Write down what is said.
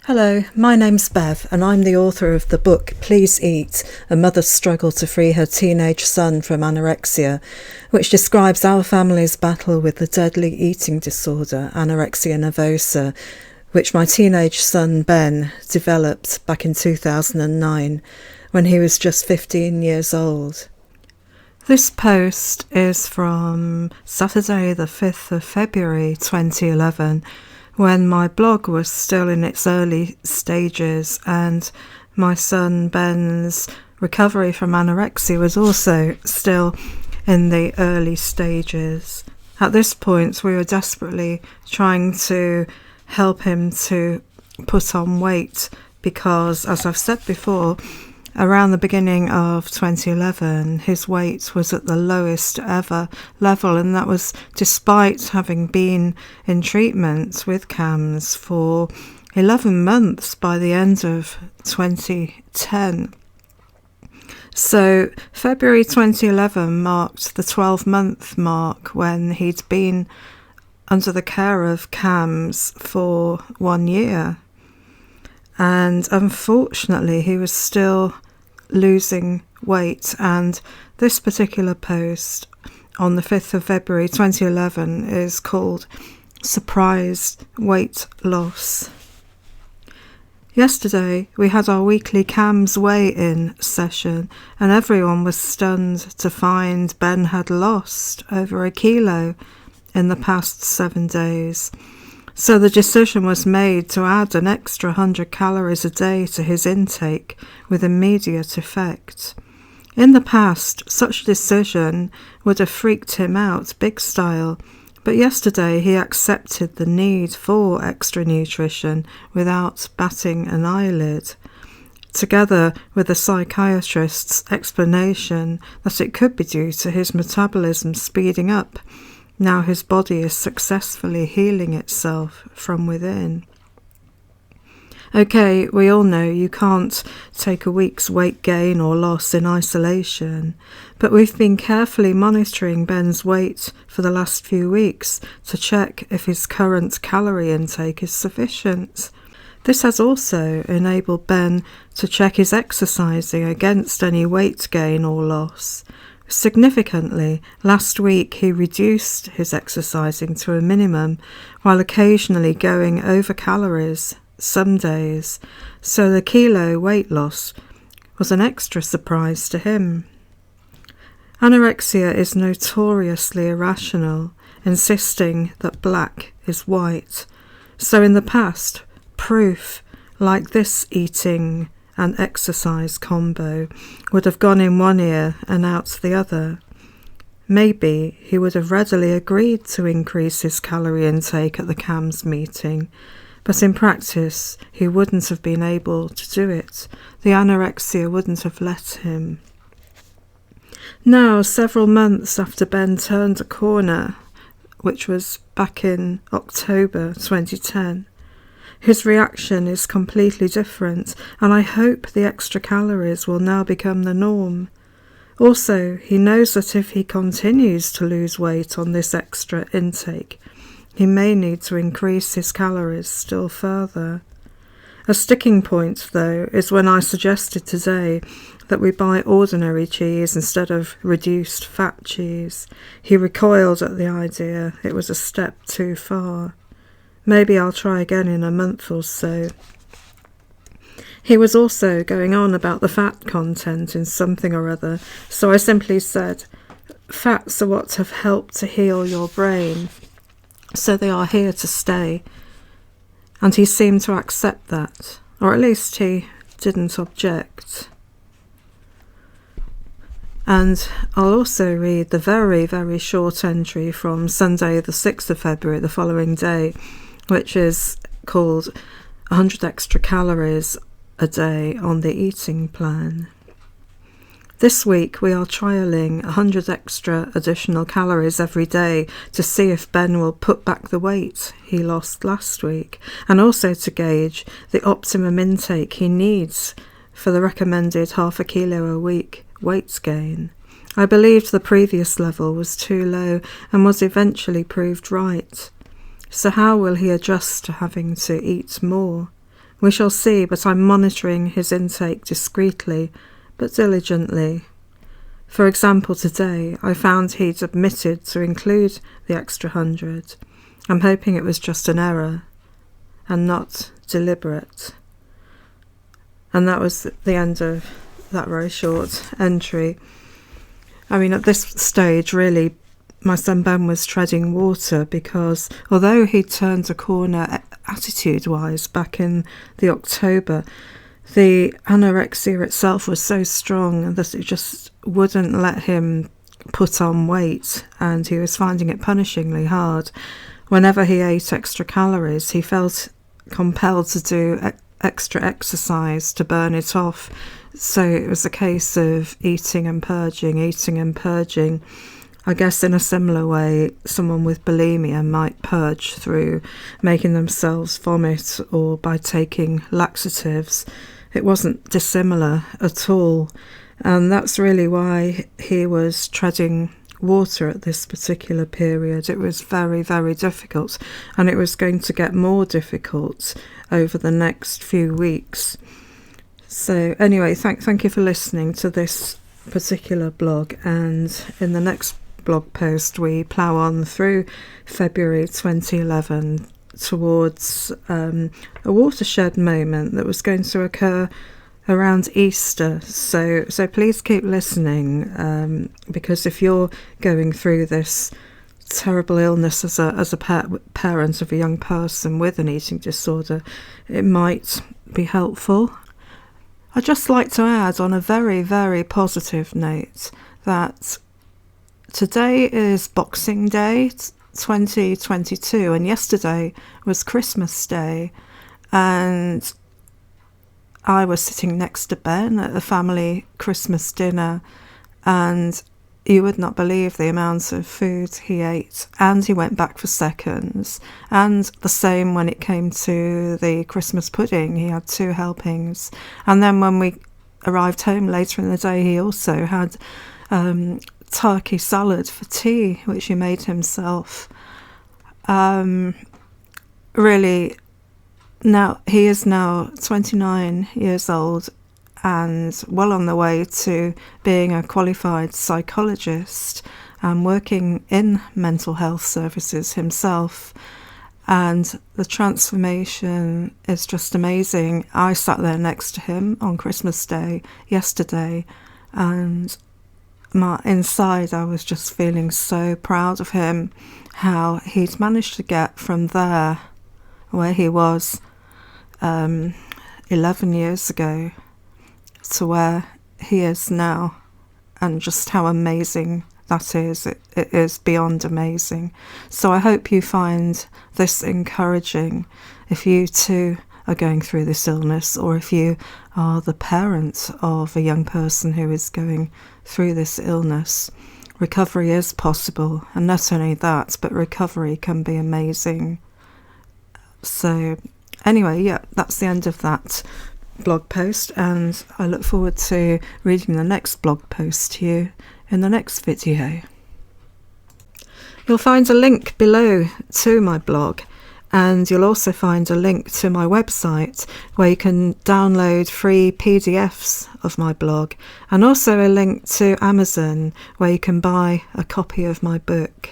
Hello, my name's Bev and I'm the author of the book Please Eat, A Mother's Struggle to Free Her Teenage Son from Anorexia, which describes our family's battle with the deadly eating disorder, anorexia nervosa, which my teenage son Ben developed back in 2009 when he was just 15 years old. This post is from Saturday the 5th of February 2011, when my blog was still in its early stages and my son Ben's recovery from anorexia was also still in the early stages. At this point, we were desperately trying to help him to put on weight because, as I've said before, around the beginning of 2011, his weight was at the lowest ever level, and that was despite having been in treatment with CAMS for 11 months by the end of 2010. So February 2011 marked the 12-month mark when he'd been under the care of CAMS for 1 year. And unfortunately, he was still losing weight, and this particular post on the 5th of February 2011 is called Surprise Weight Loss. Yesterday we had our weekly CAMS weigh-in session and everyone was stunned to find Ben had lost over 1 kilo in the past 7 days. So the decision was made to add an extra 100 calories a day to his intake with immediate effect. In the past, such a decision would have freaked him out big style, but yesterday he accepted the need for extra nutrition without batting an eyelid, together with the psychiatrist's explanation that it could be due to his metabolism speeding up. Now his body is successfully healing itself from within. Okay, we all know you can't take a week's weight gain or loss in isolation, but we've been carefully monitoring Ben's weight for the last few weeks to check if his current calorie intake is sufficient. This has also enabled Ben to check his exercising against any weight gain or loss. Significantly, last week he reduced his exercising to a minimum while occasionally going over calories some days, so the kilo weight loss was an extra surprise to him. Anorexia is notoriously irrational, insisting that black is white, so in the past, proof like this eating and exercise combo would have gone in one ear and out the other. Maybe he would have readily agreed to increase his calorie intake at the CAMS meeting, but in practice he wouldn't have been able to do it. The anorexia wouldn't have let him. Now, several months after Ben turned a corner, which was back in October 2010, his reaction is completely different, and I hope the extra calories will now become the norm. Also, he knows that if he continues to lose weight on this extra intake, he may need to increase his calories still further. A sticking point, though, is when I suggested today that we buy ordinary cheese instead of reduced fat cheese. He recoiled at the idea. It was a step too far. Maybe I'll try again in a month or so. He was also going on about the fat content in something or other, so I simply said, fats are what have helped to heal your brain, so they are here to stay. And he seemed to accept that, or at least he didn't object. And I'll also read the very, very short entry from Sunday the 6th of February, the following day, which is called 100 extra calories a day on the eating plan. This week we are trialling 100 extra additional calories every day to see if Ben will put back the weight he lost last week, and also to gauge the optimum intake he needs for the recommended 0.5 kilo a week weight gain. I believed the previous level was too low and was eventually proved right. So how will he adjust to having to eat more? We shall see, but I'm monitoring his intake discreetly, but diligently. For example, today I found he'd omitted to include the extra 100. I'm hoping it was just an error and not deliberate. And that was the end of that very short entry. I mean, at this stage, really, my son Ben was treading water, because although he turned a corner attitude-wise back in the October, the anorexia itself was so strong that it just wouldn't let him put on weight, and he was finding it punishingly hard. Whenever he ate extra calories, he felt compelled to do extra exercise to burn it off. So it was a case of eating and purging. I guess in a similar way, someone with bulimia might purge through making themselves vomit or by taking laxatives. It wasn't dissimilar at all. And that's really why he was treading water at this particular period. It was very, very difficult, and it was going to get more difficult over the next few weeks. So anyway, thank you for listening to this particular blog, and in the next blog post we plough on through February 2011 towards a watershed moment that was going to occur around Easter. So please keep listening, because if you're going through this terrible illness as a parent of a young person with an eating disorder, it might be helpful. I'd just like to add, on a very, very positive note, that today is Boxing Day 2022, and yesterday was Christmas Day, and I was sitting next to Ben at the family Christmas dinner, and you would not believe the amount of food he ate, and he went back for seconds. And the same when it came to the Christmas pudding, he had 2 helpings. And then when we arrived home later in the day, he also had turkey salad for tea, which he made himself. Really, now he is now 29 years old and well on the way to being a qualified psychologist and working in mental health services himself. And the transformation is just amazing. I sat there next to him on Christmas Day yesterday, and inside I was just feeling so proud of him, how he'd managed to get from there, where he was 11 years ago, to where he is now, and just how amazing that is. It is beyond amazing. So I hope you find this encouraging if you too are going through this illness, or if you are the parent of a young person who is going through this illness. Recovery is possible, and not only that, but recovery can be amazing. So anyway, yeah, that's the end of that blog post, and I look forward to reading the next blog post to you in the next video. You'll find a link below to my blog, and you'll also find a link to my website where you can download free PDFs of my blog, and also a link to Amazon where you can buy a copy of my book.